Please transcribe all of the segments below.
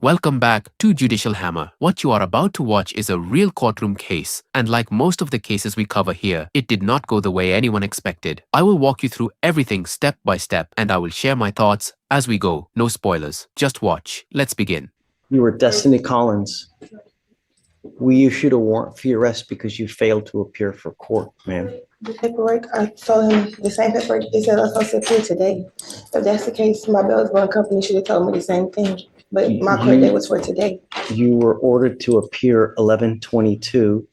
Welcome back to Judicial Hammer. What you are about to watch is a real courtroom case, and like most of the cases we cover here, it did not go the way anyone expected. I will walk you through everything step by step, and I will share my thoughts as we go. No spoilers, just watch. Let's begin. You were Destiny Collins. We issued a warrant for your arrest because you failed to appear for court, ma'am. The paperwork, I told him the same paperwork. They said I was supposed to appear today. If that's the case, my bail's bond company should have told me the same thing. But my court date was for today. You were ordered to appear 11/22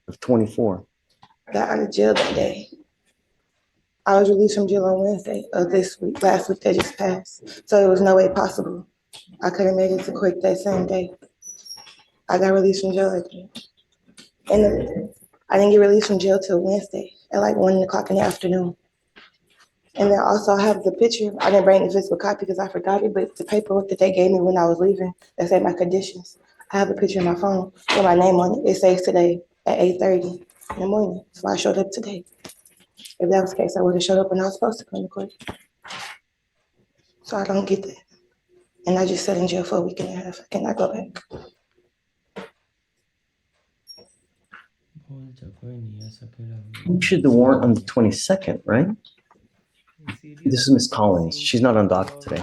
of 24. I got out of jail that day. I was released from jail on Wednesday of this week, last week that just passed. So it was no way possible. I could have made it to court that same day. I got released from jail again. And I didn't get released from jail till Wednesday at like 1 o'clock in the afternoon. And then also I have the picture. I didn't bring the physical copy because I forgot it, but the paperwork that they gave me when I was leaving, that said my conditions. I have a picture in my phone with my name on it. It says today at 8:30 in the morning. So I showed up today. If that was the case, I would have showed up when I was supposed to come to court. So I don't get that. And I just sat in jail for a week and a half. I cannot go back. You issued the warrant on the 22nd, right? This is Miss Collins. She's not on docket today.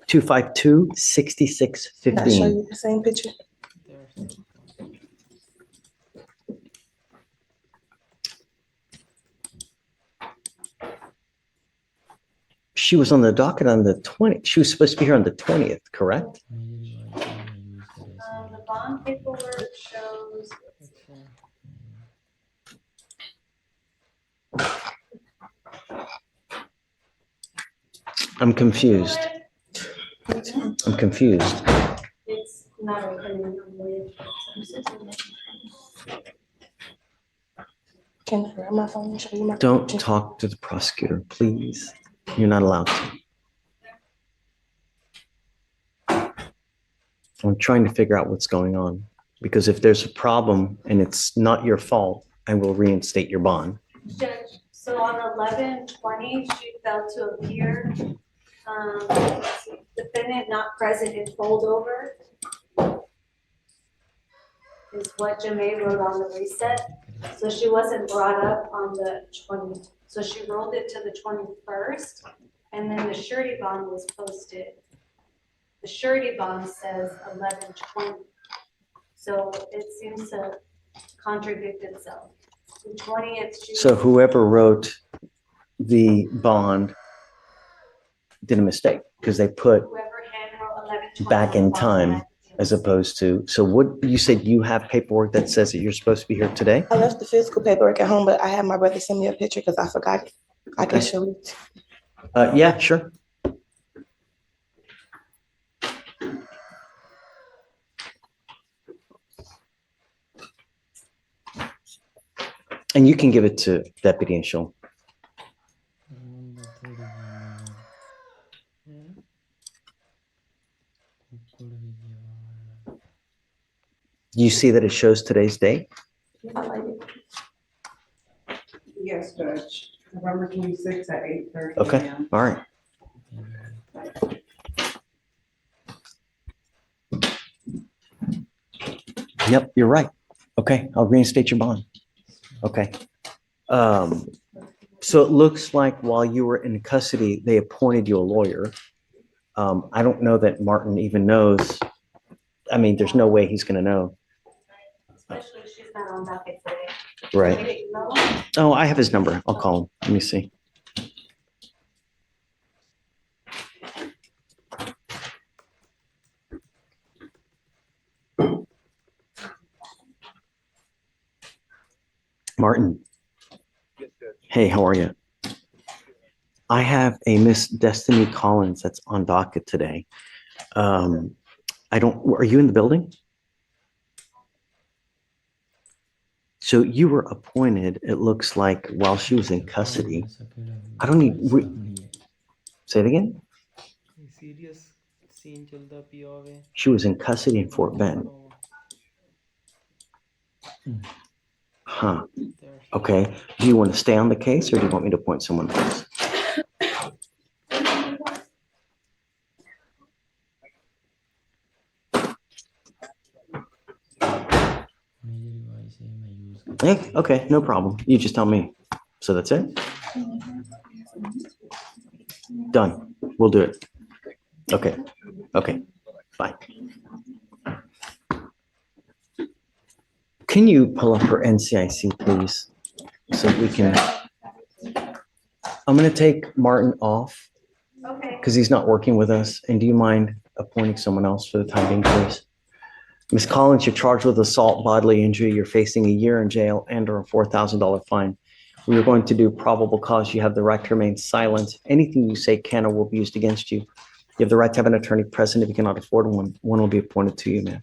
252-6615. Can I show you the same picture? She was on the docket on the 20th. She was supposed to be here on the 20th, correct? The bond paperwork shows. I'm confused. I'm confused. It's not opening. Can I grab my phone and show you my Don't picture? talk to the prosecutor, please. You're not allowed to. I'm trying to figure out what's going on, because if there's a problem and it's not your fault, I will reinstate your bond. Judge, so on 11/20, she failed to appear. Defendant not present in holdover is what Jamae wrote on the reset. So she wasn't brought up on the 20th. So she rolled it to the 21st, and then the surety bond was posted. The surety bond says 11/20. So it seems to contradict itself. The 20th. So whoever wrote the bond did a mistake, because they put Whoever hand wrote 11/20 back in time as opposed to, so what, you said you have paperwork that says that you're supposed to be here today? I left the physical paperwork at home, but I had my brother send me a picture because I forgot it. I can show it. Yeah, sure. And you can give it to Deputy and she'll. You see that it shows today's date? Yes, Judge. November 26th at 8:30 Okay, a.m. all right. Yep, you're right. Okay, I'll reinstate your bond. Okay. So it looks like while you were in custody, they appointed you a lawyer. I don't know that Martin even knows. I mean, there's no way he's gonna know. Especially if she's not on docket today. Right. Maybe no. Oh, I have his number. I'll call him. Let me see. Martin. Hey, how are you? I have a Miss Destiny Collins that's on docket today. Are you in the building? So you were appointed, it looks like, while she was in custody. I don't need, say it again? She was in custody in Fort Bend. Huh. Okay. Do you want to stay on the case or do you want me to appoint someone else? Hey, okay, no problem. You just tell me. So that's it? Done. We'll do it. Okay, okay, fine. Can you pull up her NCIC, please? So we can, I'm gonna take Martin off Okay. because he's not working with us. And do you mind appointing someone else for the time being, please? Ms. Collins, you're charged with assault, bodily injury. You're facing a year in jail and or a $4,000 fine. We are going to do probable cause. You have the right to remain silent. Anything you say can or will be used against you. You have the right to have an attorney present. If you cannot afford one, one will be appointed to you, ma'am.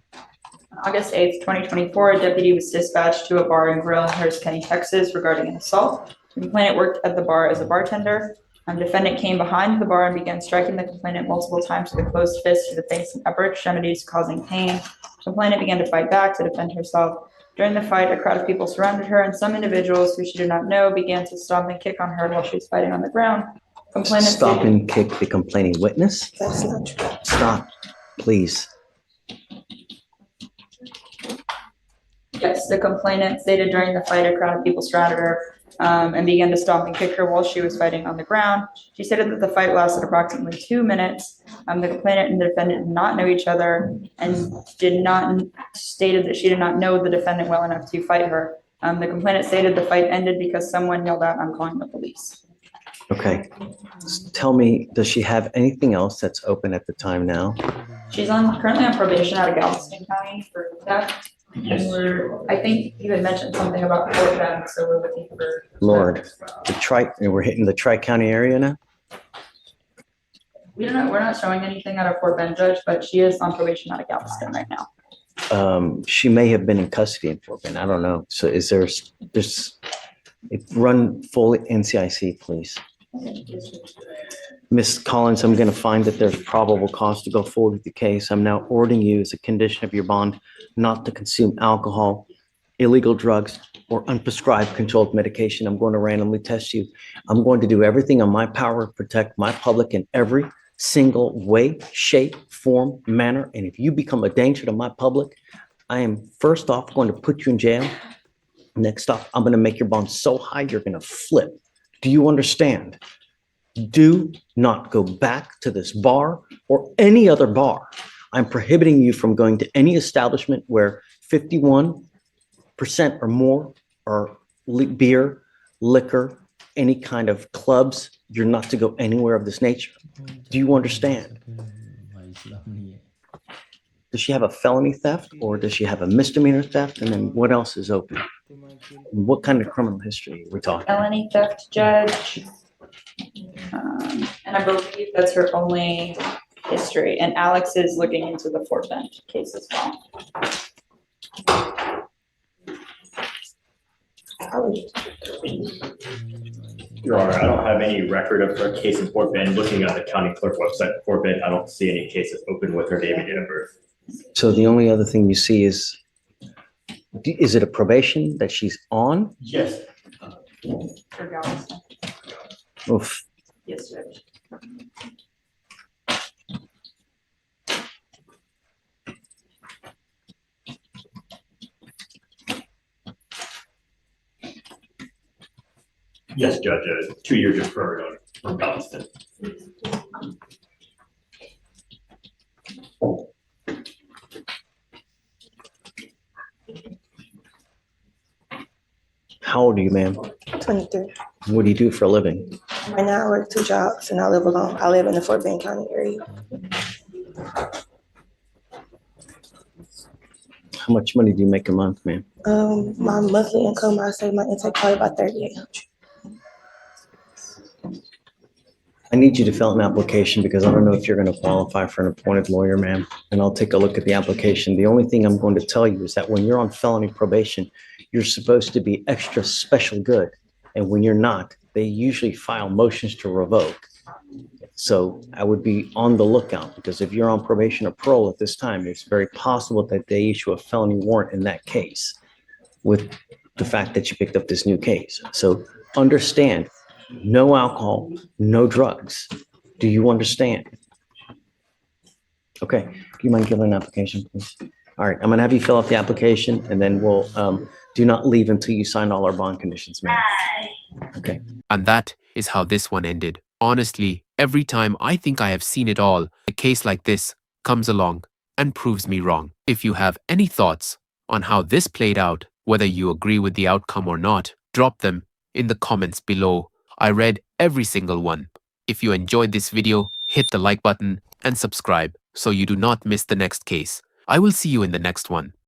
August 8th, 2024, a deputy was dispatched to a bar and grill in Harris County, Texas regarding an assault. The complainant worked at the bar as a bartender. Defendant came behind the bar and began striking the complainant multiple times with a closed fist to the face and upper extremities, causing pain. Complainant began to fight back to defend herself. During the fight, a crowd of people surrounded her, and some individuals who she did not know began to stomp and kick on her while she was fighting on the ground. Complainant Stop stated- and kick the complaining witness. That's not true. Stop, please. Yes, the complainant stated during the fight, a crowd of people surrounded her and began to stomp and kick her while she was fighting on the ground. She stated that the fight lasted approximately 2 minutes. The complainant and the defendant did not know each other and stated that she did not know the defendant well enough to fight her. The complainant stated the fight ended because someone yelled out, "I'm calling the police." Okay. Tell me, does she have anything else that's open at the time now? She's currently on probation out of Galveston County for theft. And I think you had mentioned something about Fort Bend, so we're looking for. Lord, we're hitting the Tri-County area now? We're not showing anything out of Fort Bend, Judge, but she is on probation out of Galveston right now. She may have been in custody in Fort Bend. I don't know. So run full NCIC, please. Ms. Collins, I'm going to find that there's probable cause to go forward with the case. I'm now ordering you as a condition of your bond not to consume alcohol, illegal drugs, or unprescribed controlled medication. I'm going to randomly test you. I'm going to do everything in my power to protect my public in every single way, shape, form, manner. And if you become a danger to my public, I am first off going to put you in jail. Next off, I'm going to make your bond so high you're going to flip. Do you understand? Do not go back to this bar or any other bar. I'm prohibiting you from going to any establishment where 51% or more are beer, liquor, any kind of clubs. You're not to go anywhere of this nature. Do you understand? Does she have a felony theft or does she have a misdemeanor theft? And then what else is open? What kind of criminal history are we talking? Felony theft, Judge. And I believe that's her only history. And Alex is looking into the Fort Bend case as well. Your Honor, I don't have any record of her case in Fort Bend. Looking at the county clerk website for Fort Bend, I don't see any cases open with her name and date of birth. So the only other thing you see is it a probation that she's on? Yes. For Galveston. Oof. Yes, Judge. Yes, Judge, 2 years deferred from Galveston. How old are you, ma'am? 23. What do you do for a living? Right now, I work 2 jobs and I live alone. I live in the Fort Bend County area. How much money do you make a month, ma'am? My monthly income, I say my intake probably about 3,800. I need you to fill out an application because I don't know if you're going to qualify for an appointed lawyer, ma'am. And I'll take a look at the application. The only thing I'm going to tell you is that when you're on felony probation, you're supposed to be extra special good. And when you're not, they usually file motions to revoke. So I would be on the lookout because if you're on probation or parole at this time, it's very possible that they issue a felony warrant in that case with the fact that you picked up this new case. So understand, no alcohol, no drugs. Do you understand? Okay, do you mind giving an application, please? All right, I'm gonna have you fill out the application and then we'll, do not leave until you sign all our bond conditions, ma'am. Okay. And that is how this one ended. Honestly, every time I think I have seen it all, a case like this comes along and proves me wrong. If you have any thoughts on how this played out, whether you agree with the outcome or not, drop them in the comments below. I read every single one. If you enjoyed this video, hit the like button and subscribe so you do not miss the next case. I will see you in the next one.